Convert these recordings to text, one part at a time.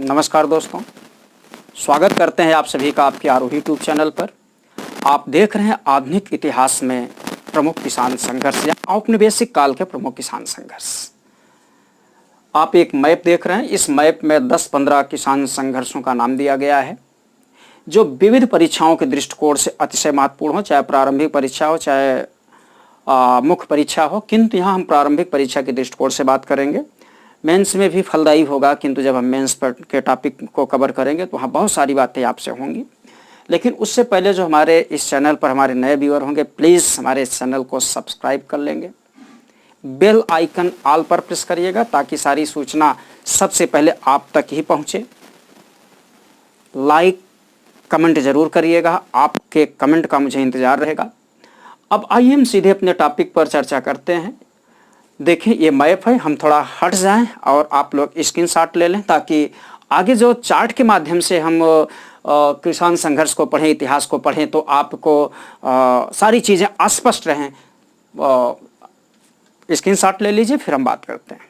नमस्कार दोस्तों, स्वागत करते हैं आप सभी का आपके आरोही यूट्यूब चैनल पर। आप देख रहे हैं आधुनिक इतिहास में प्रमुख किसान संघर्ष या औपनिवेशिक काल के प्रमुख किसान संघर्ष। आप एक मैप देख रहे हैं। इस मैप में 10-15 किसान संघर्षों का नाम दिया गया है जो विविध परीक्षाओं के दृष्टिकोण से अतिशय महत्वपूर्ण हो, चाहे प्रारंभिक परीक्षा हो चाहे मुख्य परीक्षा हो। किंतु यहाँ हम प्रारंभिक परीक्षा के दृष्टिकोण से बात करेंगे। मेंस में भी फलदायी होगा, किंतु जब हम मेंस पर के टॉपिक को कवर करेंगे तो वहाँ बहुत सारी बातें आपसे होंगी। लेकिन उससे पहले जो हमारे इस चैनल पर हमारे नए व्यूअर होंगे, प्लीज़ हमारे इस चैनल को सब्सक्राइब कर लेंगे, बेल आइकन ऑल पर प्रेस करिएगा ताकि सारी सूचना सबसे पहले आप तक ही पहुँचे। लाइक कमेंट ज़रूर करिएगा, आपके कमेंट का मुझे इंतज़ार रहेगा। अब आइए हम सीधे अपने टॉपिक पर चर्चा करते हैं। देखें, ये मैप है, हम थोड़ा हट जाएं और आप लोग स्क्रीनशॉट ले लें ताकि आगे जो चार्ट के माध्यम से हम किसान संघर्ष को पढ़ें, इतिहास को पढ़ें, तो आपको सारी चीज़ें अस्पष्ट रहें। स्क्रीनशॉट ले लीजिए, फिर हम बात करते हैं।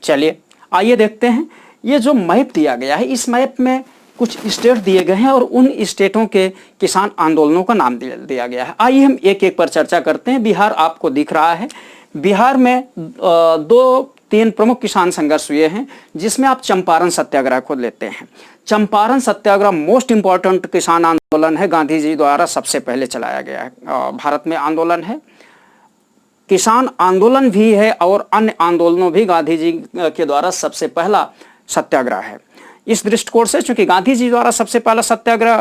चलिए आइए देखते हैं। ये जो मैप दिया गया है, इस मैप में कुछ स्टेट दिए गए हैं और उन स्टेटों के किसान आंदोलनों का नाम दिया गया है। आइए हम एक एक पर चर्चा करते हैं। बिहार आपको दिख रहा है। बिहार में 2-3 प्रमुख किसान संघर्ष हुए हैं, जिसमें आप चंपारण सत्याग्रह को लेते हैं। चंपारण सत्याग्रह मोस्ट इंपॉर्टेंट किसान आंदोलन है, गांधी जी द्वारा सबसे पहले चलाया गया है। भारत में आंदोलन है, किसान आंदोलन भी है और अन्य आंदोलनों भी गांधी जी के द्वारा सबसे पहला सत्याग्रह है। इस दृष्टिकोण से चूंकि गांधी जी द्वारा सबसे पहला सत्याग्रह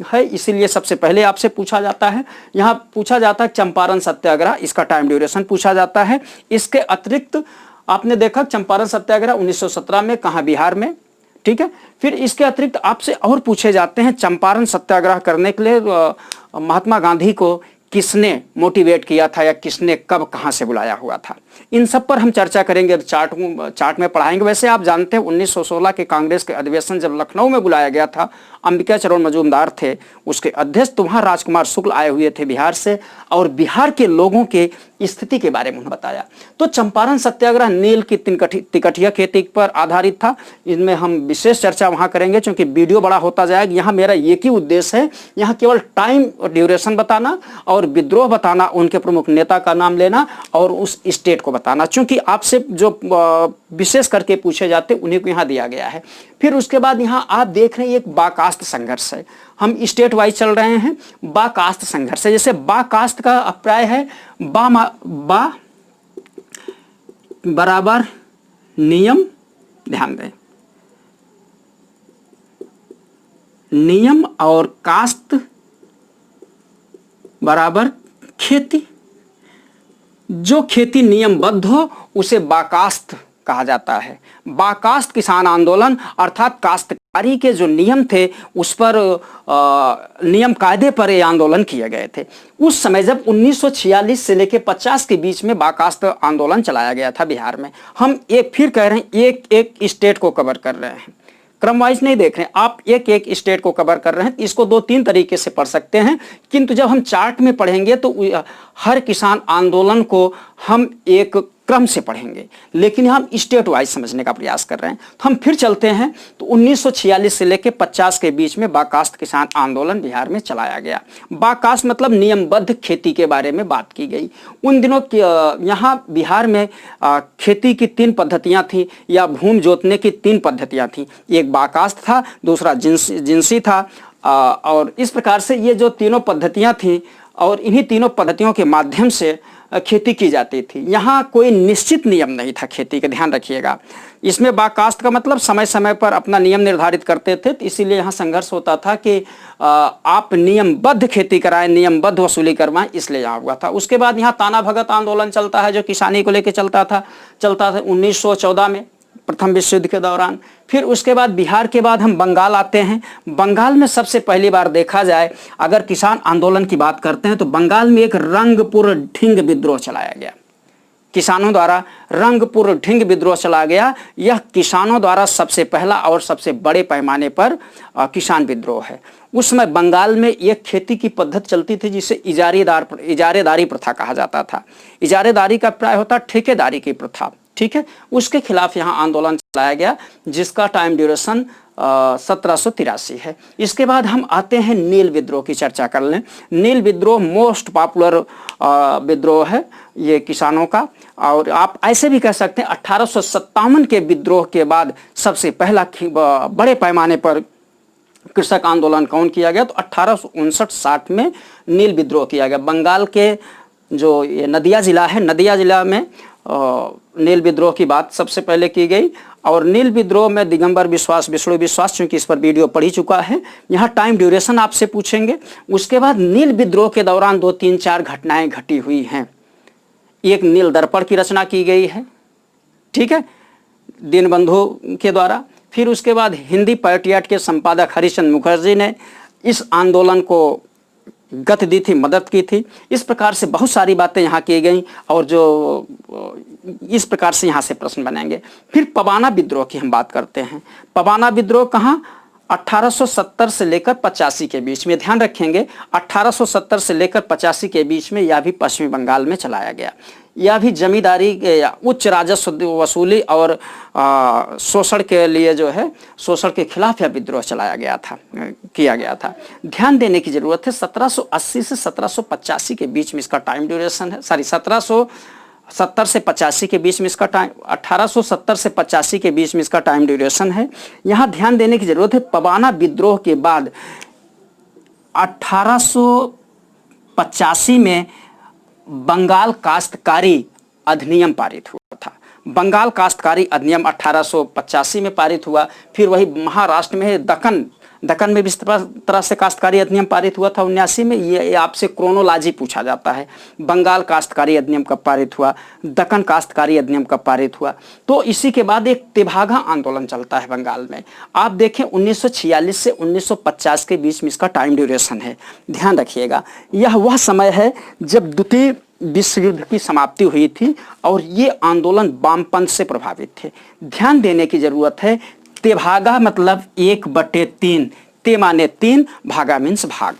है, इसीलिए सबसे पहले आपसे पूछा जाता है। यहाँ पूछा जाता है चंपारण सत्याग्रह, इसका टाइम ड्यूरेशन पूछा जाता है। इसके अतिरिक्त आपने देखा चंपारण सत्याग्रह 1917 में कहाँ, बिहार में, ठीक है। फिर इसके अतिरिक्त आपसे और पूछे जाते हैं चंपारण सत्याग्रह करने के लिए महात्मा गांधी को किसने मोटिवेट किया था या किसने कब कहां से बुलाया हुआ था। इन सब पर हम चर्चा करेंगे, चार्ट में पढ़ाएंगे। वैसे आप जानते हैं 1916 के कांग्रेस के अधिवेशन जब लखनऊ में बुलाया गया था, अंबिका चरण मजूमदार थे उसके अध्यक्ष, तो वहाँ राजकुमार शुक्ल आए हुए थे बिहार से और बिहार के लोगों के स्थिति के बारे में उन्होंने बताया। तो चंपारण सत्याग्रह नील की तिकटिया खेती पर आधारित था। इनमें हम विशेष चर्चा वहाँ करेंगे क्योंकि वीडियो बड़ा होता जाएगा। यहाँ मेरा एक ही उद्देश्य है, यहाँ केवल टाइम और ड्यूरेशन बताना और विद्रोह बताना, उनके प्रमुख नेता का नाम लेना और उस स्टेट को बताना, चूंकि आपसे जो विशेष करके पूछे जाते उन्हीं को यहाँ दिया गया है। फिर उसके बाद यहाँ आप देख रहे हैं एक बाकास्त संघर्ष है। हम स्टेट वाइज चल रहे हैं। बाकास्त संघर्ष है, जैसे बाकास्त का अभिप्राय है बा बराबर नियम, ध्यान दें, नियम और कास्त बराबर खेती। जो खेती नियमबद्ध हो उसे बाकास्त कहा जाता है। बाकास्त किसान आंदोलन अर्थात काश्तकारी के जो नियम थे उस पर नियम कायदे पर ये आंदोलन किए गए थे। उस समय जब 1946 से लेकर 50 के बीच में बाकास्त आंदोलन चलाया गया था बिहार में। हम एक फिर कह रहे हैं, एक एक स्टेट को कवर कर रहे हैं, क्रम वाइज नहीं देख रहे हैं, आप एक एक स्टेट को कवर कर रहे हैं। इसको 2-3 तरीके से पढ़ सकते हैं, किंतु जब हम चार्ट में पढ़ेंगे तो हर किसान आंदोलन को हम एक क्रम से पढ़ेंगे, लेकिन हम स्टेट वाइज समझने का प्रयास कर रहे हैं। तो हम फिर चलते हैं। तो 1946 से लेकर 50 के बीच में बाकास्त किसान आंदोलन बिहार में चलाया गया। बाकास्त मतलब नियमबद्ध खेती के बारे में बात की गई। उन दिनों यहाँ बिहार में खेती की 3 पद्धतियाँ थी या भूमि जोतने की 3 पद्धतियाँ थी। एक बाकास्त था, दूसरा जिनसी था, और इस प्रकार से ये जो तीनों पद्धतियाँ थीं और इन्हीं तीनों पद्धतियों के माध्यम से खेती की जाती थी। यहाँ कोई निश्चित नियम नहीं था खेती का, ध्यान रखिएगा। इसमें बाकास्त का मतलब समय समय पर अपना नियम निर्धारित करते थे, तो इसीलिए यहाँ संघर्ष होता था कि आप नियमबद्ध खेती कराएं, नियमबद्ध वसूली करवाएं, इसलिए यहाँ हुआ था। उसके बाद यहाँ ताना भगत आंदोलन चलता है जो किसानी को लेकर चलता था 1914 में, प्रथम विश्व युद्ध के दौरान। फिर उसके बाद बिहार के बाद हम बंगाल आते हैं। बंगाल में सबसे पहली बार देखा जाए अगर किसान आंदोलन की बात करते हैं तो बंगाल में एक रंगपुर ढींग विद्रोह चलाया गया। किसानों द्वारा रंगपुर ढिंग विद्रोह चला गया। यह किसानों द्वारा सबसे पहला और सबसे बड़े पैमाने पर किसान विद्रोह है। उस समय बंगाल में एक खेती की पद्धति चलती थी जिसे इजारेदारी प्रथा कहा जाता था। इजारेदारी का प्राय होता ठेकेदारी की प्रथा, ठीक है। उसके खिलाफ यहाँ आंदोलन चलाया गया जिसका टाइम ड्यूरेशन 1783 है। इसके बाद हम आते हैं नील विद्रोह की चर्चा कर लें। नील विद्रोह मोस्ट पॉपुलर विद्रोह है ये किसानों का, और आप ऐसे भी कह सकते हैं 1857 के विद्रोह के बाद सबसे पहला बड़े पैमाने पर कृषक आंदोलन कौन किया गया, तो 1859-60 में नील विद्रोह किया गया। बंगाल के जो ये नदिया जिला है, नदिया जिला में नील विद्रोह की बात सबसे पहले की गई। और नील विद्रोह में दिगंबर विश्वास, विष्णु विश्वास, चूंकि इस पर वीडियो पढ़ ही चुका है, यहाँ टाइम ड्यूरेशन आपसे पूछेंगे। उसके बाद नील विद्रोह के दौरान 2-3-4 घटनाएं घटी हुई हैं। एक नील दर्पण की रचना की गई है, ठीक है, दीनबंधु के द्वारा। फिर उसके बाद हिंदी पैट्रियट के संपादक हरिश्चंद्र मुखर्जी ने इस आंदोलन को गति दी थी, मदद की थी। इस प्रकार से बहुत सारी बातें यहाँ की गई और जो इस प्रकार से यहाँ से प्रश्न बनेंगे। फिर पबाना विद्रोह की हम बात करते हैं। पबाना विद्रोह कहाँ, 1870 से लेकर 85 के बीच में, ध्यान रखेंगे 1870 से लेकर 85 के बीच में यह भी पश्चिमी बंगाल में चलाया गया। यह भी जमींदारी उच्च राजस्व वसूली और शोषण के लिए जो है, शोषण के खिलाफ यह विद्रोह चलाया गया था, किया गया था। ध्यान देने की जरूरत है 1780 से 1785 के बीच में इसका टाइम ड्यूरेशन है, 1770 से 85 के बीच में इसका टाइम, 1870 से 85 के बीच में इसका टाइम ड्यूरेशन है। यहाँ ध्यान देने की जरूरत है पबाना विद्रोह के बाद 1885 में बंगाल काश्तकारी अधिनियम पारित हुआ था। बंगाल काश्तकारी अधिनियम 1885 में पारित हुआ। फिर वही महाराष्ट्र में दक्कन में भी इस तरह से काश्तकारी अधिनियम पारित हुआ था 79 में। ये आपसे क्रोनोलॉजी पूछा जाता है, बंगाल काश्तकारी अधिनियम कब पारित हुआ, दक्कन काश्तकारी अधिनियम कब पारित हुआ। तो इसी के बाद एक तेभागा आंदोलन चलता है बंगाल में। आप देखें 1946 से 1950 के बीच में इसका टाइम ड्यूरेशन है। ध्यान रखिएगा, यह वह समय है जब द्वितीय विश्व युद्ध की समाप्ति हुई थी और ये आंदोलन वामपंथ से प्रभावित थे। ध्यान देने की जरूरत है, तेभागा मतलब 1/3, ते माने 3, भागा मीन्स भाग।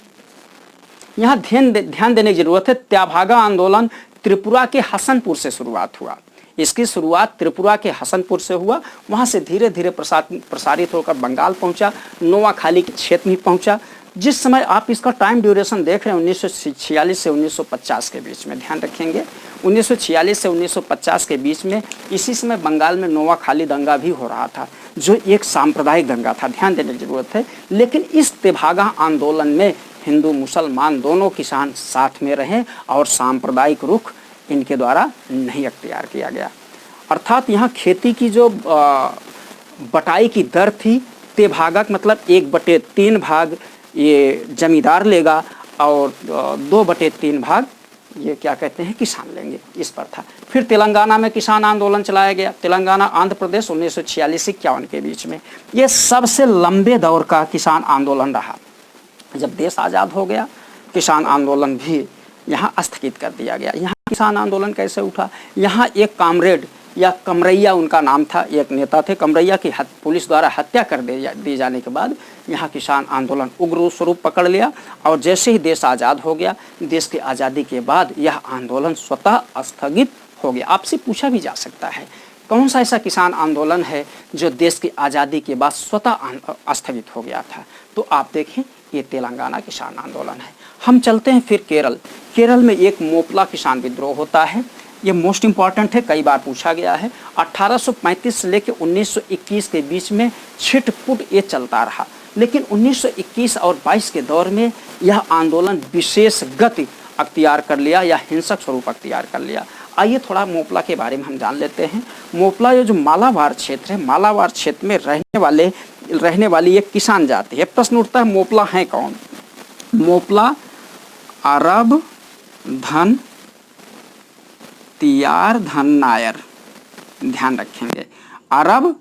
यहाँ ध्यान देने की जरूरत है, तेभागा आंदोलन त्रिपुरा के हसनपुर से शुरुआत हुआ। इसकी शुरुआत त्रिपुरा के हसनपुर से हुआ, वहाँ से धीरे धीरे प्रसारित होकर बंगाल पहुँचा, नोआखाली के क्षेत्र में पहुँचा। जिस समय आप इसका टाइम ड्यूरेशन देख रहे हैं 1946 से 1950 के बीच में, ध्यान रखेंगे 1946 से 1950 के बीच में, इसी समय बंगाल में नोआखाली दंगा भी हो रहा था जो एक सांप्रदायिक दंगा था, ध्यान देने की जरूरत है। लेकिन इस तेभागा आंदोलन में हिंदू मुसलमान दोनों किसान साथ में रहे और सांप्रदायिक रुख इनके द्वारा नहीं अख्तियार किया गया। अर्थात यहाँ खेती की जो बटाई की दर थी, तेभागा मतलब 1/3 भाग ये जमींदार लेगा और 2/3 भाग ये क्या कहते हैं किसान लेंगे, इस पर था। फिर तेलंगाना में किसान आंदोलन चलाया गया, तेलंगाना आंध्र प्रदेश 1946 से 51 के बीच में। ये सबसे लंबे दौर का किसान आंदोलन रहा। जब देश आज़ाद हो गया किसान आंदोलन भी यहाँ स्थगित कर दिया गया। यहाँ किसान आंदोलन कैसे उठा, यहाँ एक कामरेड या कमरैया उनका नाम था, एक नेता थे, कमरैया की पुलिस द्वारा हत्या कर दी जाने के बाद यहाँ किसान आंदोलन उग्र स्वरूप पकड़ लिया और जैसे ही देश आज़ाद हो गया, देश की आज़ादी के बाद यह आंदोलन स्वतः स्थगित हो गया। आपसे पूछा भी जा सकता है कौन सा ऐसा किसान आंदोलन है जो देश की आज़ादी के बाद स्वतः स्थगित हो गया था, तो आप देखें ये तेलंगाना किसान आंदोलन है। हम चलते हैं फिर केरल। केरल में एक मोपला किसान विद्रोह होता है, ये मोस्ट इम्पॉर्टेंट है, कई बार पूछा गया है। 1835 से लेकर 1921 के बीच में छिटपुट ये चलता रहा, लेकिन 1921 और 22 के दौर में यह आंदोलन विशेष गति अख्तियार कर लिया या हिंसक स्वरूप अख्तियार कर लिया। आइए थोड़ा मोपला के बारे में हम जान लेते हैं। मोपला ये जो मालाबार क्षेत्र है, मालाबार क्षेत्र में रहने वाली एक किसान जाति है। प्रश्न उठता है मोपला है कौन? मोपला अरब धन तियार धन नायर, ध्यान रखेंगे, अरब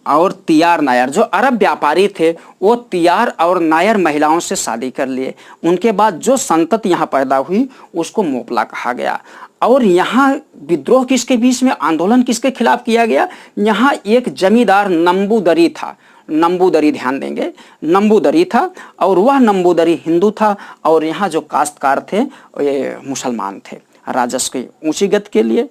और तियार नायर, जो अरब व्यापारी थे वो तियार और नायर महिलाओं से शादी कर लिए। उनके बाद जो संतति यहाँ पैदा हुई उसको मोपला कहा गया। और यहाँ विद्रोह किसके बीच में, आंदोलन किसके खिलाफ किया गया, यहाँ एक जमींदार नंबूदरी था। नंबूदरी, ध्यान देंगे, नंबूदरी था और वह नंबूदरी हिंदू था और यहाँ जो काश्तकार थे ये मुसलमान थे। राजस्व की ऊंची गति के लिए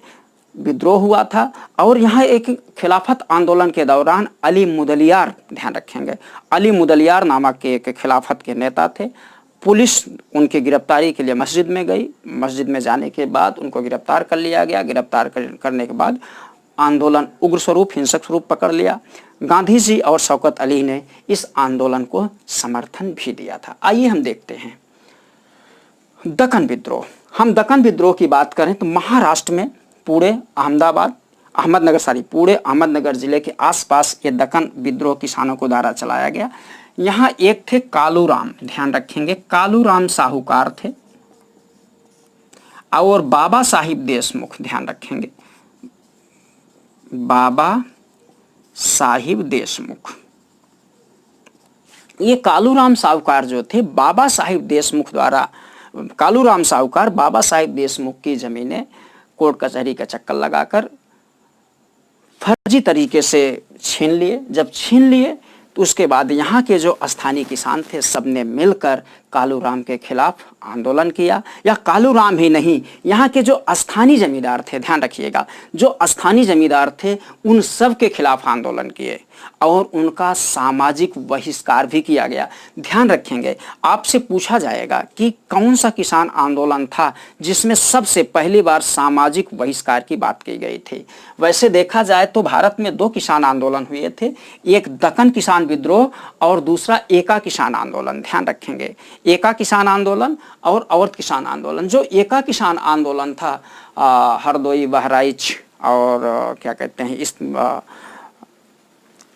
विद्रोह हुआ था। और यहाँ एक खिलाफत आंदोलन के दौरान अली मुदलियार, ध्यान रखेंगे, अली मुदलियार नामक के एक खिलाफत के नेता थे। पुलिस उनकी गिरफ्तारी के लिए मस्जिद में गई। मस्जिद में जाने के बाद उनको गिरफ्तार कर लिया गया। गिरफ्तार करने के बाद आंदोलन उग्र स्वरूप, हिंसक स्वरूप पकड़ लिया। गांधी जी और शौकत अली ने इस आंदोलन को समर्थन भी दिया था। आइए हम देखते हैं दक्कन विद्रोह। हम दक्कन विद्रोह की बात करें तो महाराष्ट्र में पूरे पूरे अहमदनगर जिले के आसपास ये दक्कन विद्रोह किसानों को द्वारा चलाया गया। यहाँ एक थे कालूराम, ध्यान रखेंगे, कालूराम साहूकार थे और बाबा साहिब देशमुख, ध्यान रखेंगे, बाबा साहिब देशमुख। ये कालूराम साहूकार जो थे, बाबा साहिब देशमुख द्वारा, कालूराम साहूकार बाबा साहिब देशमुख की जमीनें कोर्ट कचहरी का चक्कर लगाकर फर्जी तरीके से छीन लिए। जब छीन लिए तो उसके बाद यहाँ के जो स्थानीय किसान थे सबने मिलकर कालूराम के खिलाफ आंदोलन किया। या कालूराम ही नहीं, यहाँ के जो स्थानीय जमींदार थे, ध्यान रखिएगा, जो स्थानीय जमींदार थे उन सब के खिलाफ आंदोलन किए और उनका सामाजिक बहिष्कार भी किया गया। ध्यान रखेंगे, आपसे पूछा जाएगा कि कौन सा किसान आंदोलन था जिसमें सबसे पहली बार सामाजिक बहिष्कार की बात की गई थी। वैसे देखा जाए तो भारत में 2 किसान आंदोलन हुए थे, एक दक्कन किसान विद्रोह और दूसरा एका किसान आंदोलन। ध्यान रखेंगे, एका किसान आंदोलन और अवध किसान आंदोलन। जो एका किसान आंदोलन था हरदोई, बहराइच और क्या कहते हैं इस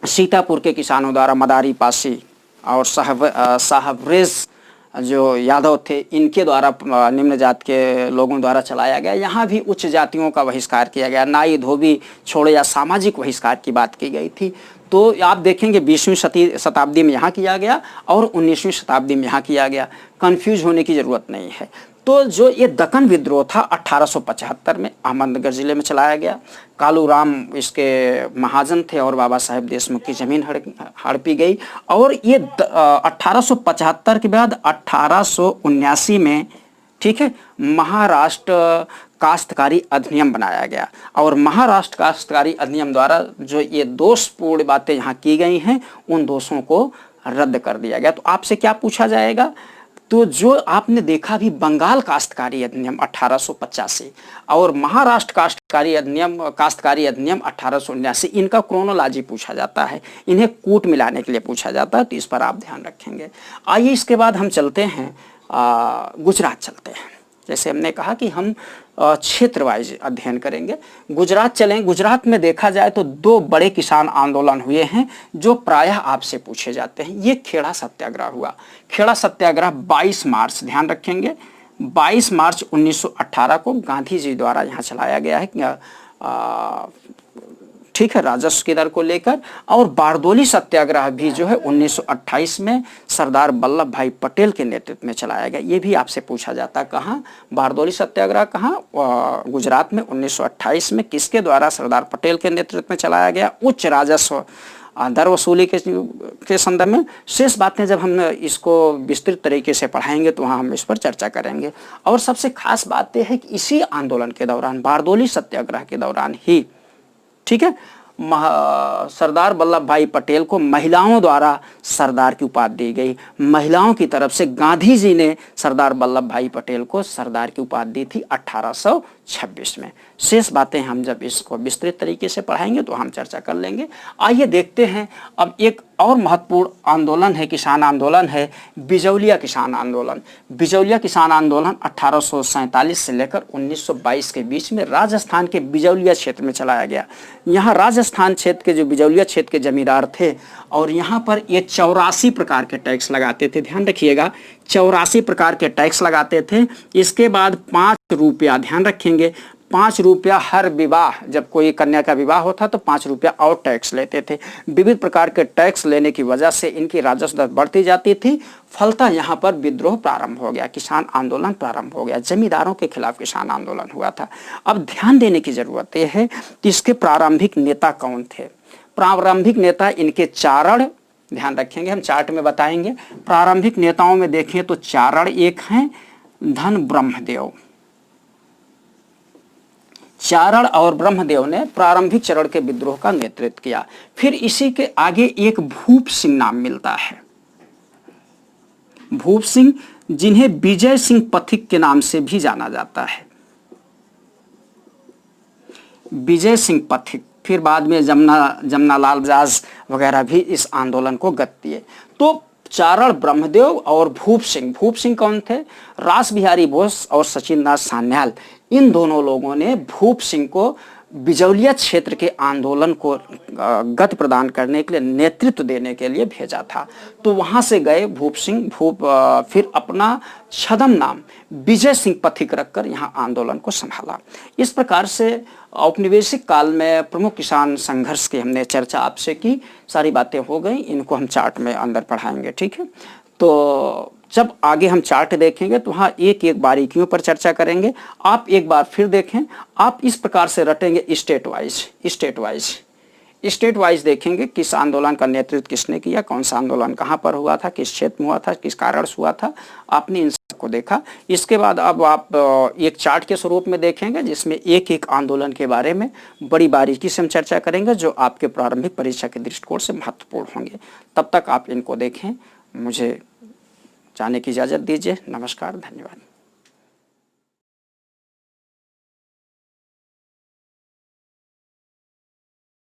सीतापुर के किसानों द्वारा, मदारी पासी और साहबरेज जो यादव थे, इनके द्वारा निम्न जात के लोगों द्वारा चलाया गया। यहाँ भी उच्च जातियों का बहिष्कार किया गया, नाई धोबी छोड़े या सामाजिक बहिष्कार की बात की गई थी। तो आप देखेंगे 20वीं शताब्दी में यहाँ किया गया और 19वीं शताब्दी में यहाँ किया गया। कंफ्यूज होने की ज़रूरत नहीं है। तो जो ये दक्कन विद्रोह था 1875 में अहमदनगर जिले में चलाया गया। कालूराम इसके महाजन थे और बाबा साहेब देशमुख की जमीन हड़पी गई। और ये 1875 के बाद 1879 में, ठीक है, महाराष्ट्र काश्तकारी अधिनियम बनाया गया। और महाराष्ट्र काश्तकारी अधिनियम द्वारा जो ये दोषपूर्ण बातें यहाँ की गई हैं उन दोषों को रद्द कर दिया गया। तो आपसे क्या पूछा जाएगा, तो जो आपने देखा भी बंगाल काश्तकारी अधिनियम 1885 और महाराष्ट्र काश्तकारी अधिनियम 1879, इनका क्रोनोलॉजी पूछा जाता है, इन्हें कूट मिलाने के लिए पूछा जाता है। तो इस पर आप ध्यान रखेंगे। आइए इसके बाद हम चलते हैं गुजरात चलते हैं। जैसे हमने कहा कि हम क्षेत्र वाइज अध्ययन करेंगे। गुजरात चलें। गुजरात में देखा जाए तो 2 बड़े किसान आंदोलन हुए हैं जो प्रायः आपसे पूछे जाते हैं। ये खेड़ा सत्याग्रह हुआ। खेड़ा सत्याग्रह 22 मार्च, ध्यान रखेंगे, 22 मार्च 1918 को गांधी जी द्वारा यहाँ चलाया गया है, ठीक है, राजस्व की दर को लेकर। और बारदोली सत्याग्रह भी जो है 1928 में सरदार वल्लभ भाई पटेल के नेतृत्व में चलाया गया। ये भी आपसे पूछा जाता है, कहाँ बारदोली सत्याग्रह, कहाँ गुजरात में 1928 में, किसके द्वारा, सरदार पटेल के नेतृत्व में चलाया गया। उच्च राजस्व दर वसूली के संदर्भ में शेष बातें जब हम इसको विस्तृत तरीके से पढ़ाएंगे तो वहाँ हम इस पर चर्चा करेंगे। और सबसे खास बात यह है कि इसी आंदोलन के दौरान, बारदोली सत्याग्रह के दौरान ही, ठीक है, सरदार वल्लभ भाई पटेल को महिलाओं द्वारा सरदार की उपाधि दी गई। महिलाओं की तरफ से गांधी जी ने सरदार वल्लभ भाई पटेल को सरदार की उपाधि दी थी 1826 में। शेष बातें हम जब इसको विस्तृत तरीके से पढ़ाएंगे तो हम चर्चा कर लेंगे। आइए देखते हैं अब एक और महत्वपूर्ण आंदोलन है, किसान आंदोलन है, बिजौलिया किसान आंदोलन। बिजौलिया किसान आंदोलन 1847 से लेकर 1922 के बीच में राजस्थान के बिजौलिया क्षेत्र में चलाया गया। यहाँ राजस्थान क्षेत्र के जो बिजौलिया क्षेत्र के जमींदार थे और यहाँ पर ये 84 प्रकार के टैक्स लगाते थे। ध्यान रखिएगा, 84 प्रकार के टैक्स लगाते थे। इसके बाद 5 रुपया, ध्यान रखेंगे, ₹5 हर विवाह, जब कोई कन्या का विवाह होता तो ₹5 और टैक्स लेते थे। विविध प्रकार के टैक्स लेने की वजह से इनकी राजस्व दर बढ़ती जाती थी। फलतः यहाँ पर विद्रोह प्रारंभ हो गया, किसान आंदोलन प्रारंभ हो गया, जमींदारों के खिलाफ किसान आंदोलन हुआ था। अब ध्यान देने की जरूरत यह है कि इसके प्रारंभिक नेता कौन थे। प्रारंभिक नेता इनके चारण, ध्यान रखेंगे, हम चार्ट में बताएंगे। प्रारंभिक नेताओं में देखें तो चारण एक हैं, धन ब्रह्मदेव। चारण और ब्रह्मदेव ने प्रारंभिक चरण के विद्रोह का नेतृत्व किया। फिर इसी के आगे एक भूप सिंह नाम मिलता है। भूप सिंह, जिन्हें विजय सिंह पथिक के नाम से भी जाना जाता है। विजय सिंह पथिक, फिर बाद में जमनालाल बजाज वगैरह भी इस आंदोलन को गति दिए। तो चारण, ब्रह्मदेव और भूप सिंह। भूप सिंह कौन थे? रास बिहारी बोस और सचिन दास सान्याल, इन दोनों लोगों ने भूप सिंह को बिजौलिया क्षेत्र के आंदोलन को गति प्रदान करने के लिए, नेतृत्व देने के लिए भेजा था। तो वहां से गए भूप सिंह, फिर अपना छद्म नाम विजय सिंह पथिक रखकर यहाँ आंदोलन को संभाला। इस प्रकार से औपनिवेशिक काल में प्रमुख किसान संघर्ष की हमने चर्चा आपसे की, सारी बातें हो गई, इनको हम चार्ट में अंदर पढ़ाएंगे, ठीक है। तो जब आगे हम चार्ट देखेंगे तो वहाँ एक एक बारीकियों पर चर्चा करेंगे। आप एक बार फिर देखें, आप इस प्रकार से रटेंगे स्टेट वाइज देखेंगे किस आंदोलन का नेतृत्व किसने किया, कौन सा आंदोलन कहाँ पर हुआ था, किस क्षेत्र में हुआ था, किस कारण से हुआ था, आपने इन सबको देखा। इसके बाद अब आप एक चार्ट के स्वरूप में देखेंगे जिसमें एक एक आंदोलन के बारे में बड़ी बारीकी से हम चर्चा करेंगे, जो आपके प्रारंभिक परीक्षा के दृष्टिकोण से महत्वपूर्ण होंगे। तब तक आप इनको देखें। मुझे जाने की इजाज़त दीजिए। नमस्कार, धन्यवाद।